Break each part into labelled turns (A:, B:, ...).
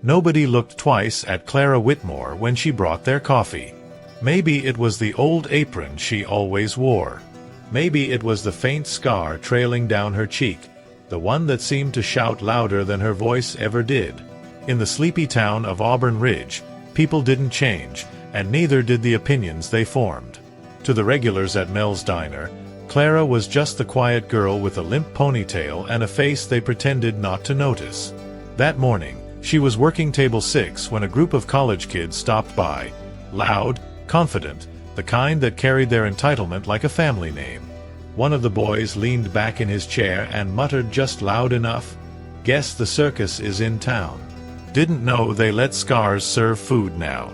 A: Nobody looked twice at Clara Whitmore when she brought their coffee. Maybe it was the old apron she always wore. Maybe it was the faint scar trailing down her cheek, the one that seemed to shout louder than her voice ever did. In the sleepy town of Auburn Ridge, people didn't change, and neither did the opinions they formed. To the regulars at Mel's Diner, Clara was just the quiet girl with a limp ponytail and a face they pretended not to notice. That morning, she was working table 6 when a group of college kids stopped by. Loud, confident, the kind that carried their entitlement like a family name. One of the boys leaned back in his chair and muttered just loud enough, "Guess the circus is in town. Didn't know they let scars serve food now."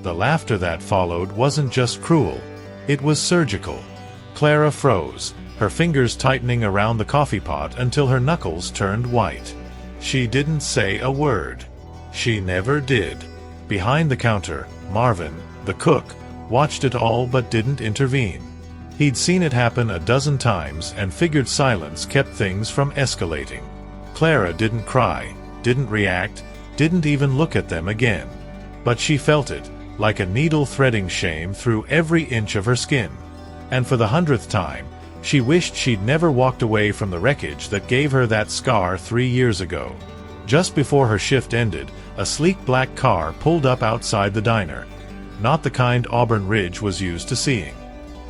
A: The laughter that followed wasn't just cruel, it was surgical. Clara froze, her fingers tightening around the coffee pot until her knuckles turned white. She didn't say a word. She never did. Behind the counter, Marvin, the cook, watched it all but didn't intervene. He'd seen it happen a dozen times and figured silence kept things from escalating. Clara didn't cry, didn't react, didn't even look at them again. But she felt it, like a needle threading shame through every inch of her skin. And for the 100th time, she wished she'd never walked away from the wreckage that gave her that scar 3 years ago. Just before her shift ended, a sleek black car pulled up outside the diner. Not the kind Auburn Ridge was used to seeing.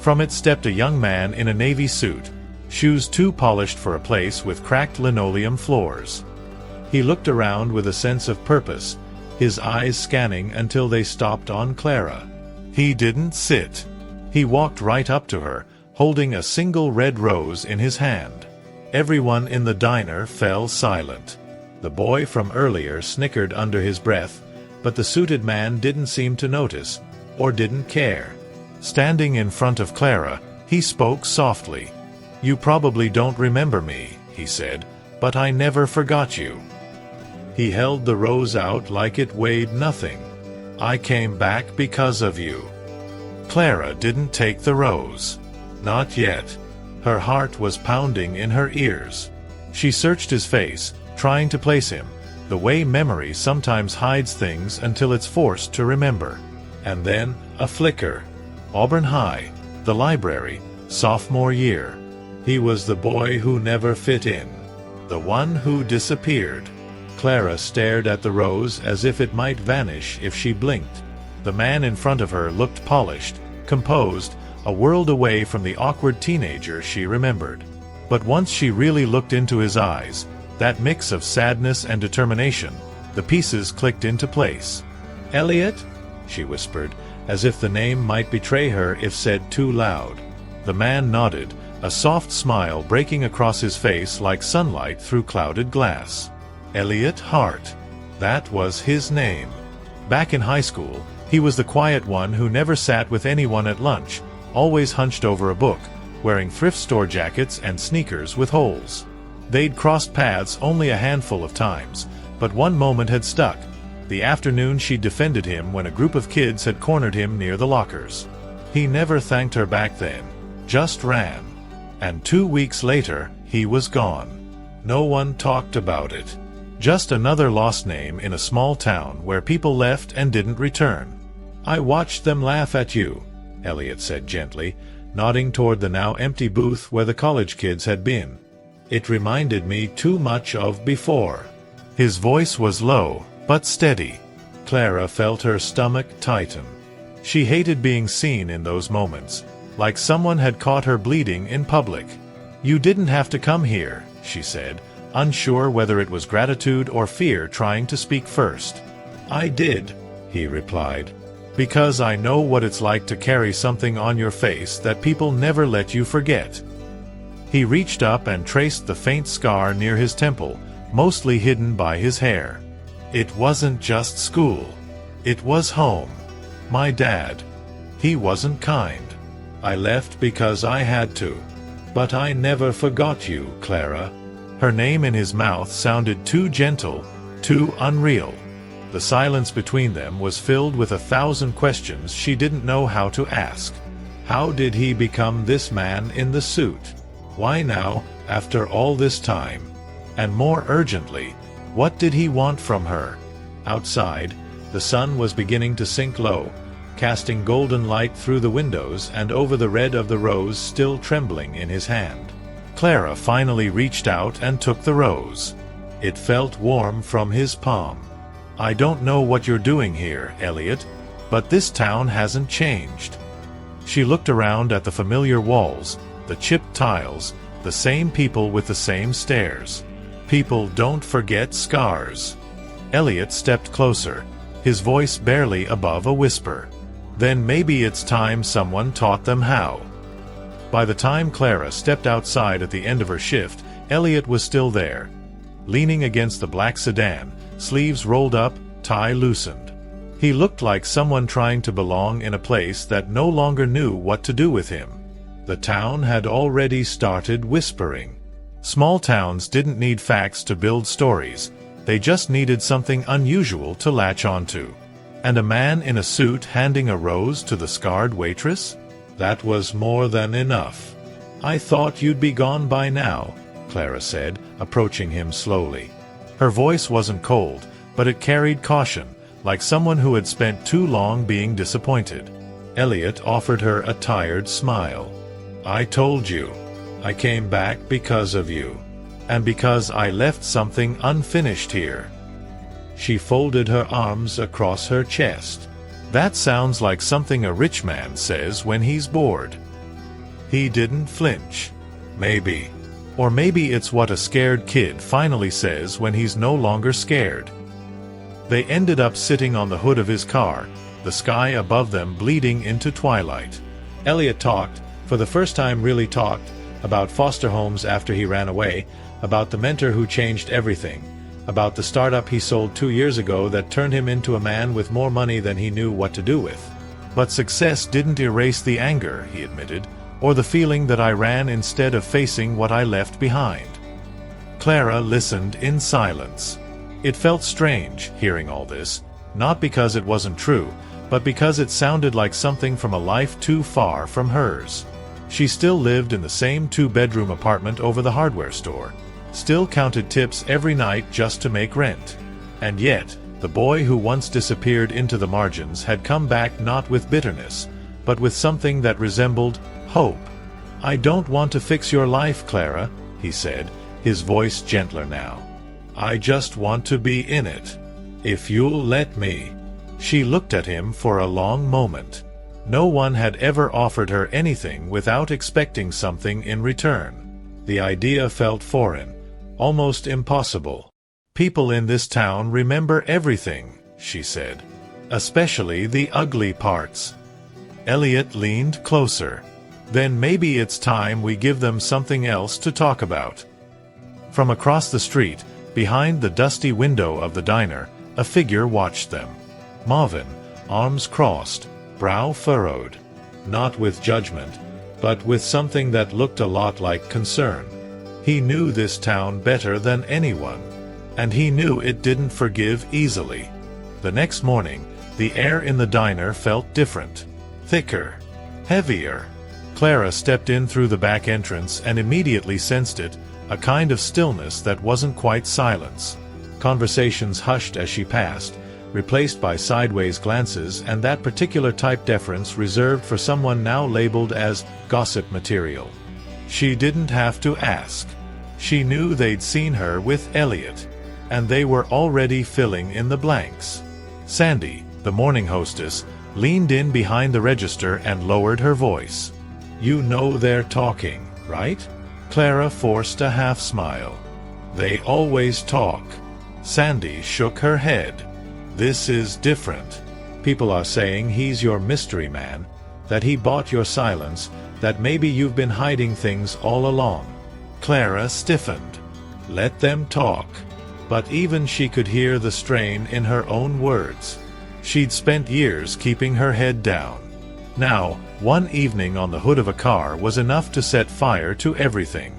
A: From it stepped a young man in a navy suit, shoes too polished for a place with cracked linoleum floors. He looked around with a sense of purpose, his eyes scanning until they stopped on Clara. He didn't sit. He walked right up to her, holding a single red rose in his hand. Everyone in the diner fell silent. The boy from earlier snickered under his breath, but the suited man didn't seem to notice, or didn't care. Standing in front of Clara, he spoke softly. "You probably don't remember me," he said, "but I never forgot you." He held the rose out like it weighed nothing. "I came back because of you." Clara didn't take the rose. Not yet. Her heart was pounding in her ears. She searched his face, trying to place him, the way memory sometimes hides things until it's forced to remember. And then, a flicker. Auburn High, the library, sophomore year. He was the boy who never fit in. The one who disappeared. Clara stared at the rose as if it might vanish if she blinked. The man in front of her looked polished, composed, a world away from the awkward teenager she remembered. But once she really looked into his eyes, that mix of sadness and determination, the pieces clicked into place. "Elliot?" she whispered, as if the name might betray her if said too loud. The man nodded, a soft smile breaking across his face like sunlight through clouded glass. Elliot Hart. That was his name. Back in high school, he was the quiet one who never sat with anyone at lunch, always hunched over a book, wearing thrift store jackets and sneakers with holes. They'd crossed paths only a handful of times, but one moment had stuck. The afternoon she defended him when a group of kids had cornered him near the lockers. He never thanked her back then, just ran. And 2 weeks later, he was gone. No one talked about it. Just another lost name in a small town where people left and didn't return. "I watched them laugh at you," Elliot said gently, nodding toward the now empty booth where the college kids had been. "It reminded me too much of before." His voice was low, but steady. Clara felt her stomach tighten. She hated being seen in those moments, like someone had caught her bleeding in public. "You didn't have to come here," she said, unsure whether it was gratitude or fear trying to speak first. "I did," he replied, "because I know what it's like to carry something on your face that people never let you forget." He reached up and traced the faint scar near his temple, mostly hidden by his hair. "It wasn't just school. It was home. My dad. He wasn't kind. I left because I had to. But I never forgot you, Clara." Her name in his mouth sounded too gentle, too unreal. The silence between them was filled with 1,000 questions she didn't know how to ask. How did he become this man in the suit? Why now, after all this time? And more urgently, what did he want from her? Outside, the sun was beginning to sink low, casting golden light through the windows and over the red of the rose still trembling in his hand. Clara finally reached out and took the rose. It felt warm from his palm. "I don't know what you're doing here, Elliot, but this town hasn't changed." She looked around at the familiar walls, the chipped tiles, the same people with the same stares. People don't forget scars. Elliot stepped closer, his voice barely above a whisper. "Then maybe it's time someone taught them how." By the time Clara stepped outside at the end of her shift, Elliot was still there, leaning against the black sedan, sleeves rolled up, tie loosened. He looked like someone trying to belong in a place that no longer knew what to do with him. The town had already started whispering. Small towns didn't need facts to build stories, they just needed something unusual to latch onto. And a man in a suit handing a rose to the scarred waitress? That was more than enough. "I thought you'd be gone by now," Clara said, approaching him slowly. Her voice wasn't cold, but it carried caution, like someone who had spent too long being disappointed. Elliot offered her a tired smile. "I told you. I came back because of you. And because I left something unfinished here." She folded her arms across her chest. "That sounds like something a rich man says when he's bored." He didn't flinch. "Maybe. Or maybe it's what a scared kid finally says when he's no longer scared." They ended up sitting on the hood of his car, the sky above them bleeding into twilight. Elliot talked, for the first time really talked, about foster homes after he ran away, about the mentor who changed everything, about the startup he sold 2 years ago that turned him into a man with more money than he knew what to do with. "But success didn't erase the anger," he admitted, "or the feeling that I ran instead of facing what I left behind." Clara listened in silence. It felt strange, hearing all this, not because it wasn't true, but because it sounded like something from a life too far from hers. She still lived in the same 2-bedroom apartment over the hardware store, still counted tips every night just to make rent. And yet, the boy who once disappeared into the margins had come back not with bitterness, but with something that resembled hope. "I don't want to fix your life, Clara," he said, his voice gentler now. "I just want to be in it. If you'll let me." She looked at him for a long moment. No one had ever offered her anything without expecting something in return. The idea felt foreign, almost impossible. "People in this town remember everything," she said. "Especially the ugly parts." Elliot leaned closer. "Then maybe it's time we give them something else to talk about." From across the street, behind the dusty window of the diner, a figure watched them. Marvin, arms crossed, brow furrowed. Not with judgment, but with something that looked a lot like concern. He knew this town better than anyone. And he knew it didn't forgive easily. The next morning, the air in the diner felt different. Thicker. Heavier. Clara stepped in through the back entrance and immediately sensed it, a kind of stillness that wasn't quite silence. Conversations hushed as she passed, replaced by sideways glances and that particular type deference reserved for someone now labeled as gossip material. She didn't have to ask. She knew they'd seen her with Elliot, and they were already filling in the blanks. Sandy, the morning hostess, leaned in behind the register and lowered her voice. "You know they're talking, right?" Clara forced a half smile. "They always talk." Sandy shook her head. "This is different. People are saying he's your mystery man, that he bought your silence, that maybe you've been hiding things all along." Clara stiffened. Let them talk. But even she could hear the strain in her own words. She'd spent years keeping her head down. Now, one evening on the hood of a car was enough to set fire to everything.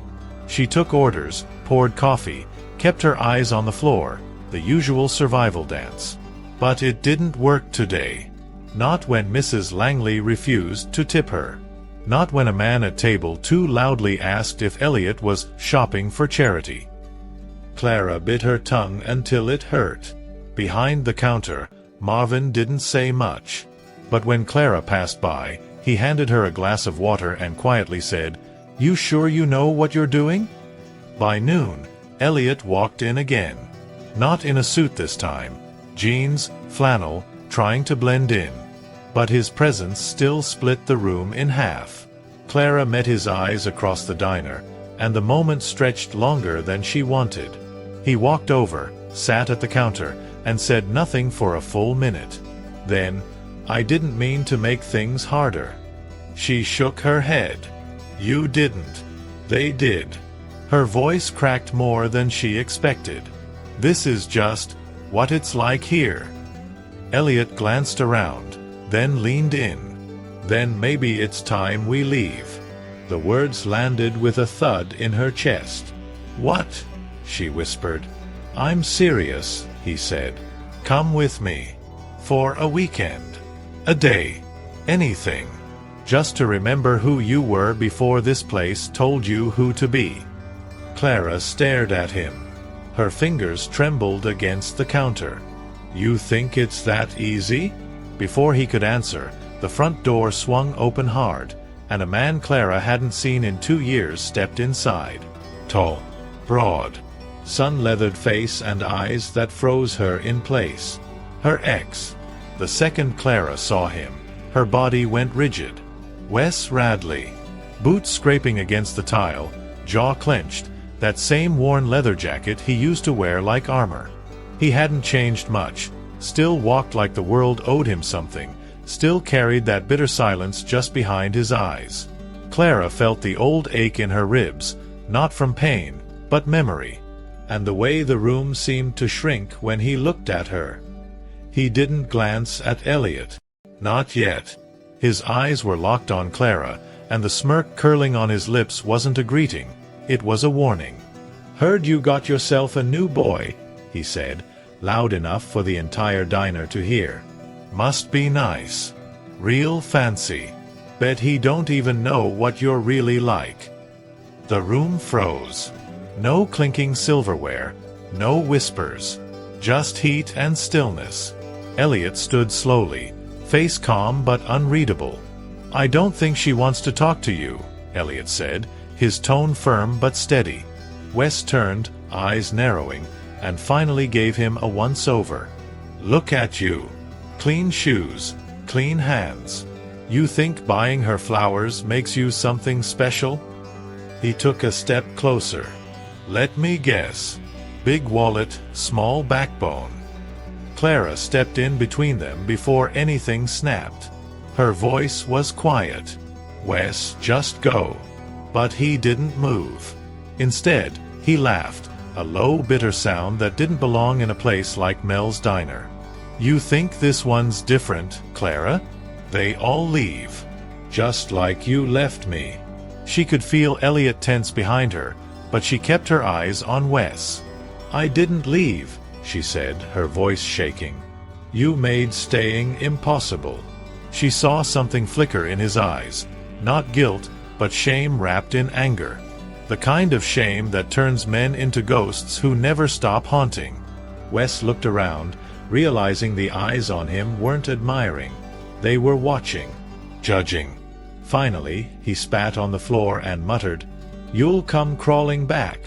A: She took orders, poured coffee, kept her eyes on the floor, the usual survival dance. But it didn't work today. Not when Mrs. Langley refused to tip her. Not when a man at table 2 loudly asked if Elliot was shopping for charity. Clara bit her tongue until it hurt. Behind the counter, Marvin didn't say much. But when Clara passed by, he handed her a glass of water and quietly said, "You sure you know what you're doing?" By noon, Elliot walked in again. Not in a suit this time. Jeans, flannel, trying to blend in. But his presence still split the room in half. Clara met his eyes across the diner, and the moment stretched longer than she wanted. He walked over, sat at the counter, and said nothing for a full minute. Then, "I didn't mean to make things harder." She shook her head. "You didn't. They did." Her voice cracked more than she expected. "This is just what it's like here." Elliot glanced around, then leaned in. "Then maybe it's time we leave." The words landed with a thud in her chest. "What?" she whispered. "I'm serious," he said. "Come with me. For a weekend. A day. Anything. Just to remember who you were before this place told you who to be." Clara stared at him. Her fingers trembled against the counter. "You think it's that easy?" Before he could answer, the front door swung open hard, and a man Clara hadn't seen in 2 years stepped inside. Tall, broad, sun-leathered face and eyes that froze her in place. Her ex. The second Clara saw him, her body went rigid. Wes Radley. Boots scraping against the tile, jaw clenched, that same worn leather jacket he used to wear like armor. He hadn't changed much, still walked like the world owed him something, still carried that bitter silence just behind his eyes. Clara felt the old ache in her ribs, not from pain, but memory, and the way the room seemed to shrink when he looked at her. He didn't glance at Elliot. Not yet. His eyes were locked on Clara, and the smirk curling on his lips wasn't a greeting, it was a warning. "Heard you got yourself a new boy," he said, loud enough for the entire diner to hear. "Must be nice. Real fancy. Bet he don't even know what you're really like." The room froze. No clinking silverware, no whispers. Just heat and stillness. Elliot stood slowly, face calm but unreadable. "I don't think she wants to talk to you," Elliot said, his tone firm but steady. Wes turned, eyes narrowing, and finally gave him a once-over. "Look at you. Clean shoes, clean hands. You think buying her flowers makes you something special?" He took a step closer. "Let me guess. Big wallet, small backbone." Clara stepped in between them before anything snapped. Her voice was quiet. "Wes, just go." But he didn't move. Instead, he laughed, a low, bitter sound that didn't belong in a place like Mel's Diner. "You think this one's different, Clara? They all leave. Just like you left me." She could feel Elliot tense behind her, but she kept her eyes on Wes. "I didn't leave," she said, her voice shaking. "You made staying impossible." She saw something flicker in his eyes, not guilt, but shame wrapped in anger. The kind of shame that turns men into ghosts who never stop haunting. Wes looked around, realizing the eyes on him weren't admiring. They were watching, judging. Finally, he spat on the floor and muttered, "You'll come crawling back.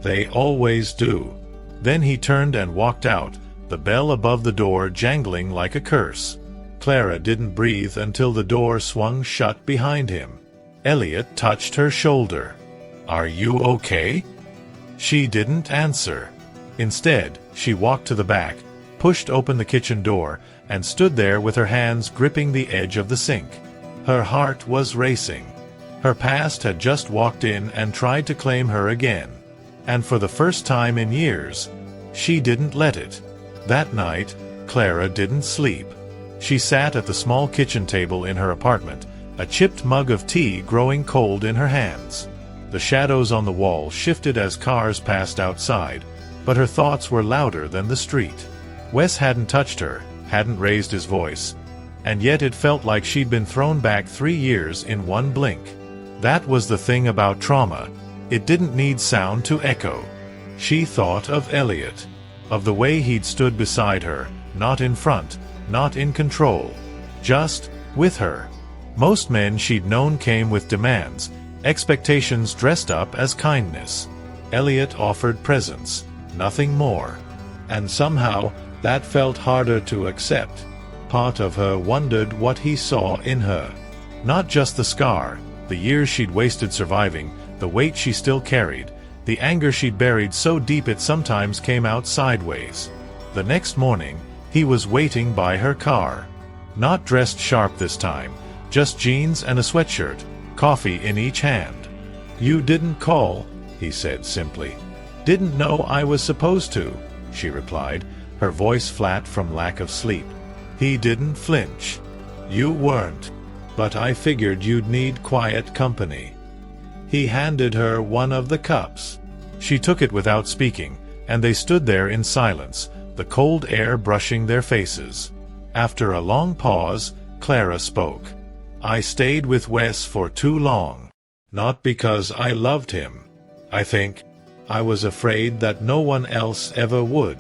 A: They always do." Then he turned and walked out, the bell above the door jangling like a curse. Clara didn't breathe until the door swung shut behind him. Elliot touched her shoulder. "Are you okay?" She didn't answer. Instead, she walked to the back, pushed open the kitchen door, and stood there with her hands gripping the edge of the sink. Her heart was racing. Her past had just walked in and tried to claim her again. And for the first time in years, she didn't let it. That night, Clara didn't sleep. She sat at the small kitchen table in her apartment, a chipped mug of tea growing cold in her hands. The shadows on the wall shifted as cars passed outside, but her thoughts were louder than the street. Wes hadn't touched her, hadn't raised his voice, and yet it felt like she'd been thrown back 3 years in one blink. That was the thing about trauma. It didn't need sound to echo. She thought of Elliot. of the way he'd stood beside her, not in front, not in control, just with her. Most men she'd known came with demands, expectations dressed up as kindness. Elliot offered presence, nothing more. And somehow, that felt harder to accept. Part of her wondered what he saw in her. Not just the scar, the years she'd wasted surviving, the weight she still carried, the anger she'd buried so deep it sometimes came out sideways. The next morning, he was waiting by her car. Not dressed sharp this time, just jeans and a sweatshirt, coffee in each hand. "You didn't call," he said simply. "Didn't know I was supposed to," she replied, her voice flat from lack of sleep. He didn't flinch. "You weren't. But I figured you'd need quiet company." He handed her one of the cups. She took it without speaking, and they stood there in silence, the cold air brushing their faces. After a long pause, Clara spoke. "I stayed with Wes for too long. Not because I loved him. I think I was afraid that no one else ever would."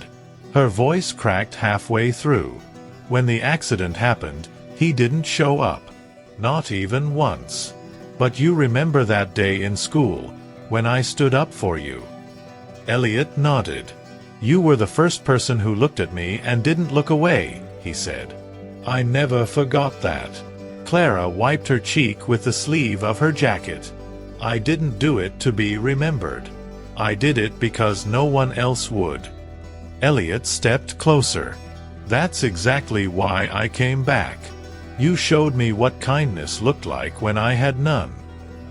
A: Her voice cracked halfway through. "When the accident happened, he didn't show up. Not even once. But you remember that day in school, when I stood up for you?" Elliot nodded. "You were the first person who looked at me and didn't look away," he said. "I never forgot that." Clara wiped her cheek with the sleeve of her jacket. "I didn't do it to be remembered. I did it because no one else would." Elliot stepped closer. "That's exactly why I came back. You showed me what kindness looked like when I had none.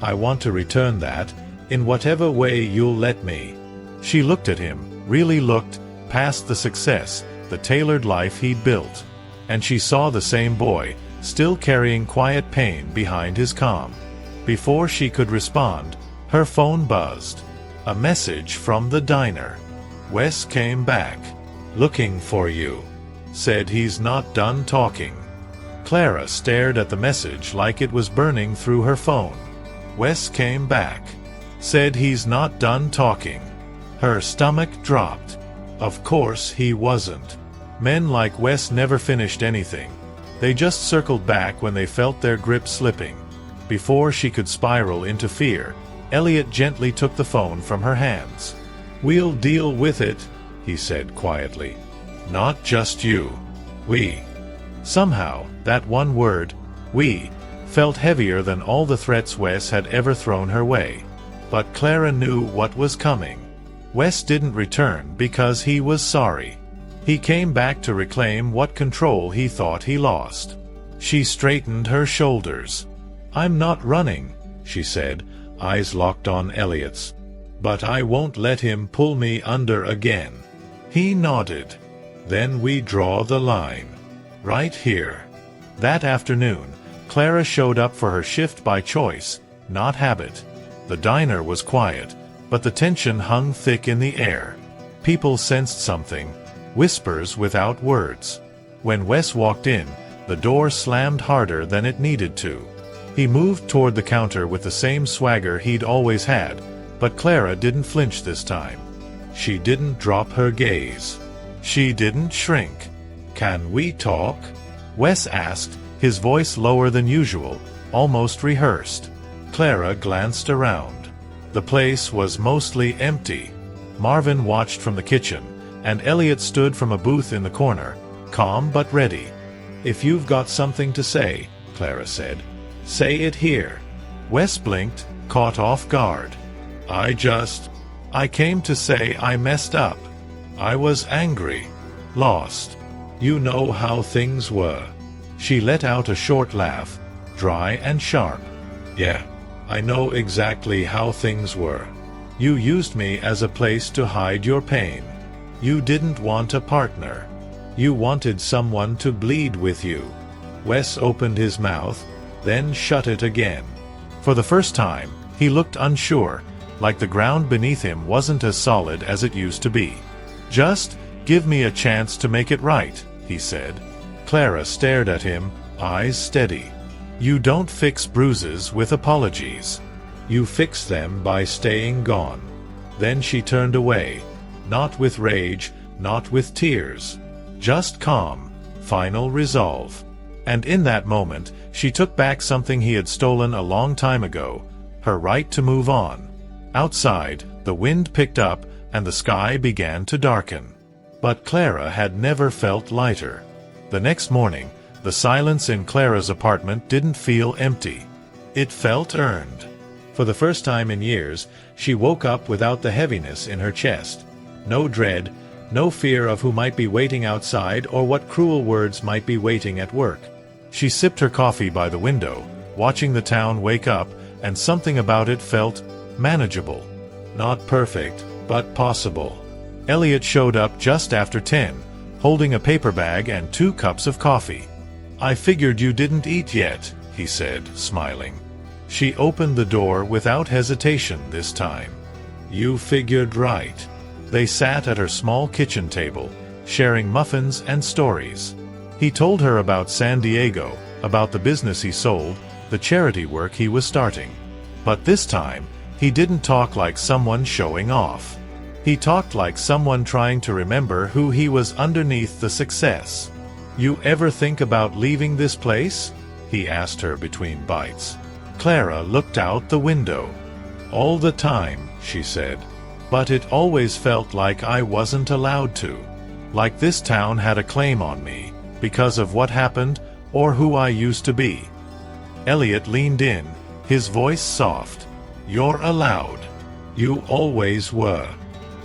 A: I want to return that, in whatever way you'll let me." She looked at him, really looked, past the success, the tailored life he'd built. And she saw the same boy, still carrying quiet pain behind his calm. Before she could respond, her phone buzzed. A message from the diner. "Wes came back. Looking for you. Said he's not done talking." Clara stared at the message like it was burning through her phone. "Wes came back. Said he's not done talking." Her stomach dropped. Of course he wasn't. Men like Wes never finished anything. They just circled back when they felt their grip slipping. Before she could spiral into fear, Elliot gently took the phone from her hands. "We'll deal with it," he said quietly. "Not just you. We." Somehow, that one word, "we," felt heavier than all the threats Wes had ever thrown her way. But Clara knew what was coming. Wes didn't return because he was sorry. He came back to reclaim what control he thought he lost. She straightened her shoulders. "I'm not running," she said, eyes locked on Elliot's. "But I won't let him pull me under again." He nodded. "Then we draw the line. Right here." That afternoon, Clara showed up for her shift by choice, not habit. The diner was quiet, but the tension hung thick in the air. People sensed something, whispers without words. When Wes walked in, the door slammed harder than it needed to. He moved toward the counter with the same swagger he'd always had, but Clara didn't flinch this time. She didn't drop her gaze. She didn't shrink. "Can we talk?" Wes asked, his voice lower than usual, almost rehearsed. Clara glanced around. The place was mostly empty. Marvin watched from the kitchen, and Elliot stood from a booth in the corner, calm but ready. "If you've got something to say," Clara said, "say it here." Wes blinked, caught off guard. I came to say I messed up. I was angry. Lost. You know how things were." She let out a short laugh, dry and sharp. "Yeah. I know exactly how things were. You used me as a place to hide your pain. You didn't want a partner. You wanted someone to bleed with you." Wes opened his mouth, then shut it again. For the first time, he looked unsure, like the ground beneath him wasn't as solid as it used to be. "Just give me a chance to make it right," he said. Clara stared at him, eyes steady. "You don't fix bruises with apologies. You fix them by staying gone." Then she turned away, not with rage, not with tears. Just calm, final resolve. And in that moment, she took back something he had stolen a long time ago, her right to move on. Outside, the wind picked up, and the sky began to darken. But Clara had never felt lighter. The next morning, the silence in Clara's apartment didn't feel empty. It felt earned. For the first time in years, she woke up without the heaviness in her chest. No dread, no fear of who might be waiting outside or what cruel words might be waiting at work. She sipped her coffee by the window, watching the town wake up, and something about it felt manageable. Not perfect, but possible. Elliot showed up just after 10, holding a paper bag and 2 cups of coffee. "I figured you didn't eat yet," he said, smiling. She opened the door without hesitation this time. "You figured right." They sat at her small kitchen table, sharing muffins and stories. He told her about San Diego, about the business he sold, the charity work he was starting. But this time, he didn't talk like someone showing off. He talked like someone trying to remember who he was underneath the success. "You ever think about leaving this place?" he asked her between bites. Clara looked out the window. "All the time," she said. "But it always felt like I wasn't allowed to. Like this town had a claim on me, because of what happened, or who I used to be." Elliot leaned in, his voice soft. "You're allowed. You always were."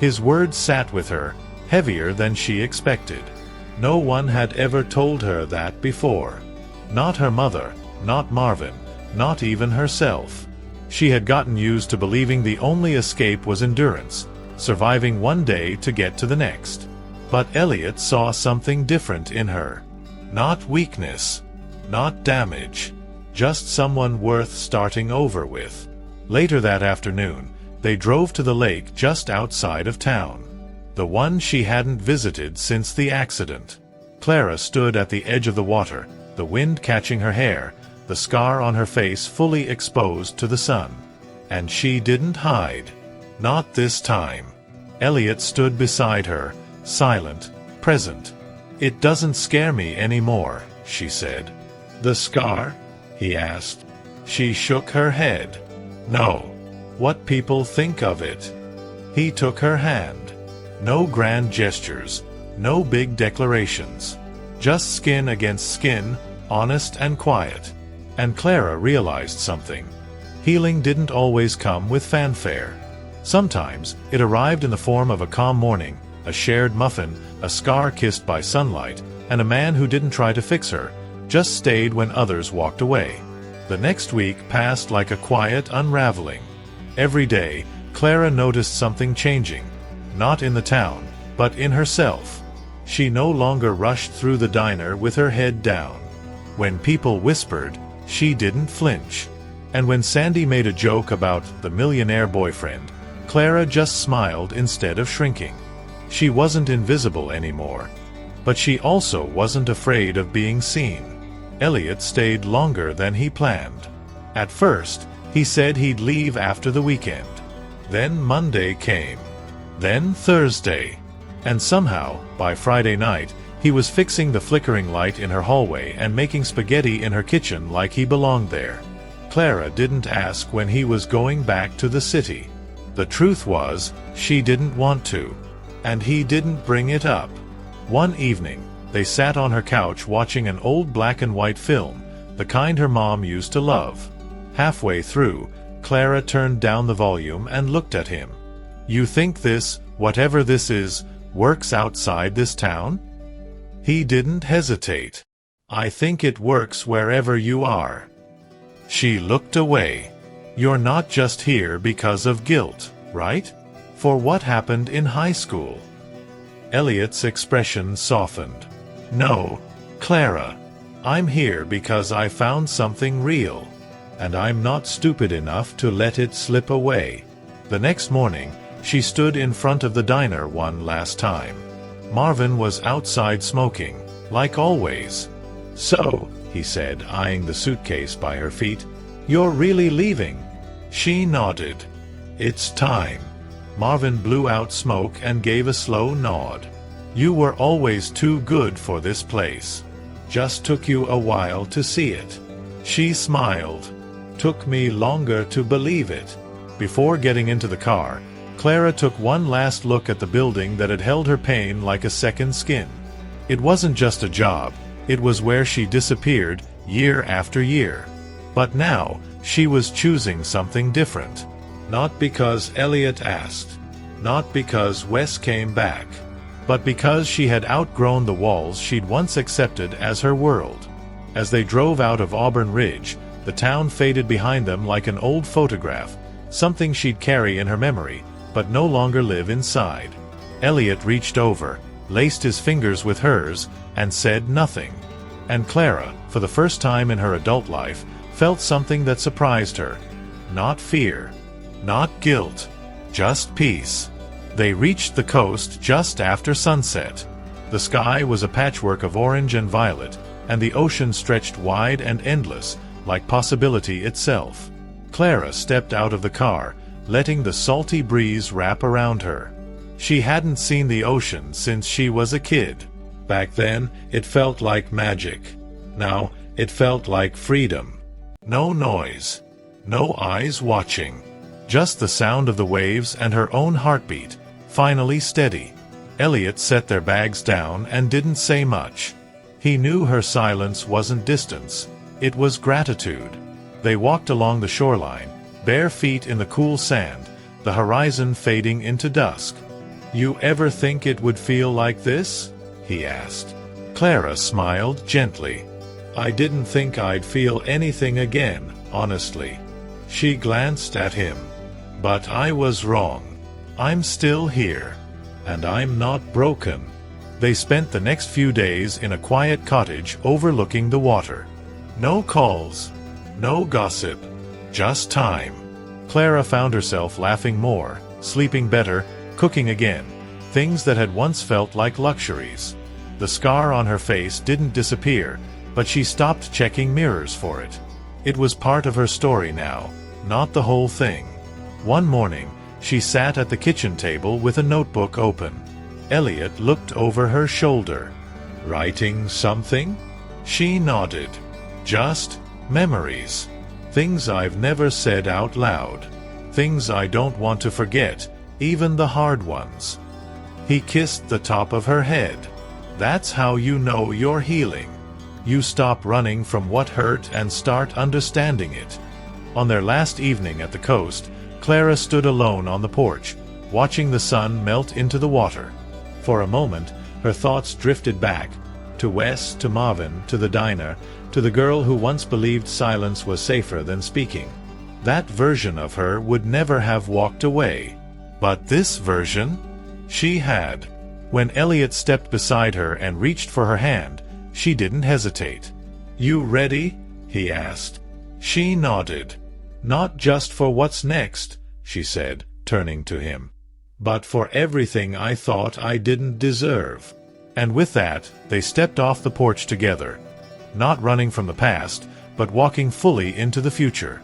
A: His words sat with her, heavier than she expected. No one had ever told her that before. Not her mother, not Marvin, not even herself. She had gotten used to believing the only escape was endurance, surviving one day to get to the next. But Elliot saw something different in her. Not weakness, not damage, just someone worth starting over with. Later that afternoon, they drove to the lake just outside of town. The one she hadn't visited since the accident. Clara stood at the edge of the water, the wind catching her hair, the scar on her face fully exposed to the sun. And she didn't hide. Not this time. Elliot stood beside her, silent, present. "It doesn't scare me anymore," she said. "The scar?" he asked. She shook her head. "No. What people think of it." He took her hand. No grand gestures, no big declarations. Just skin against skin, honest and quiet. And Clara realized something. Healing didn't always come with fanfare. Sometimes it arrived in the form of a calm morning, a shared muffin, a scar kissed by sunlight, and a man who didn't try to fix her, just stayed when others walked away. The next week passed like a quiet unraveling. Every day, Clara noticed something changing, not in the town, but in herself. She no longer rushed through the diner with her head down. When people whispered, she didn't flinch. And when Sandy made a joke about the millionaire boyfriend, Clara just smiled instead of shrinking. She wasn't invisible anymore. But she also wasn't afraid of being seen. Elliot stayed longer than he planned. At first, he said he'd leave after the weekend. Then Monday came. Then Thursday. And somehow, by Friday night, he was fixing the flickering light in her hallway and making spaghetti in her kitchen like he belonged there. Clara didn't ask when he was going back to the city. The truth was, she didn't want to. And he didn't bring it up. One evening, they sat on her couch watching an old black and white film, the kind her mom used to love. Halfway through, Clara turned down the volume and looked at him. "You think this, whatever this is, works outside this town?" He didn't hesitate. "I think it works wherever you are." She looked away. "You're not just here because of guilt, right? For what happened in high school?" Elliot's expression softened. "No, Clara. I'm here because I found something real. And I'm not stupid enough to let it slip away." The next morning, she stood in front of the diner one last time. Marvin was outside smoking, like always. "So," he said, eyeing the suitcase by her feet, "you're really leaving?" She nodded. "It's time." Marvin blew out smoke and gave a slow nod. You were always too good for this place. Just took you a while to see it." She smiled. "Took me longer to believe it." Before getting into the car, Clara took one last look at the building that had held her pain like a second skin. It wasn't just a job, it was where she disappeared year after year. But now, she was choosing something different. Not because Elliot asked, not because Wes came back, but because she had outgrown the walls she'd once accepted as her world. As they drove out of Auburn Ridge, the town faded behind them like an old photograph, something she'd carry in her memory, but no longer live inside. Elliot reached over, laced his fingers with hers, and said nothing. And Clara, for the first time in her adult life, felt something that surprised her. Not fear, not guilt, just peace. They reached the coast just after sunset. The sky was a patchwork of orange and violet, and the ocean stretched wide and endless, like possibility itself. Clara stepped out of the car, letting the salty breeze wrap around her. She hadn't seen the ocean since she was a kid. Back then, it felt like magic. Now, it felt like freedom. No noise. No eyes watching. Just the sound of the waves and her own heartbeat, finally steady. Elliot set their bags down and didn't say much. He knew her silence wasn't distance. It was gratitude. They walked along the shoreline, bare feet in the cool sand, the horizon fading into dusk. "You ever think it would feel like this?" he asked. Clara smiled gently. "I didn't think I'd feel anything again, honestly." She glanced at him. "But I was wrong. I'm still here. And I'm not broken." They spent the next few days in a quiet cottage overlooking the water. No calls, no gossip, just time. Clara found herself laughing more, sleeping better, cooking again, things that had once felt like luxuries. The scar on her face didn't disappear, but she stopped checking mirrors for it. It was part of her story now, not the whole thing. One morning, she sat at the kitchen table with a notebook open. Elliot looked over her shoulder. "Writing something?" She nodded. "Just memories. Things I've never said out loud. Things I don't want to forget, even the hard ones." He kissed the top of her head. "That's how you know you're healing. You stop running from what hurt and start understanding it." On their last evening at the coast, Clara stood alone on the porch, watching the sun melt into the water. For a moment, her thoughts drifted back, to Wes, to Marvin, to the diner, to the girl who once believed silence was safer than speaking. That version of her would never have walked away. But this version? She had. When Elliot stepped beside her and reached for her hand, she didn't hesitate. "You ready?" he asked. She nodded. "Not just for what's next," she said, turning to him, "but for everything I thought I didn't deserve." And with that, they stepped off the porch together, not running from the past, but walking fully into the future.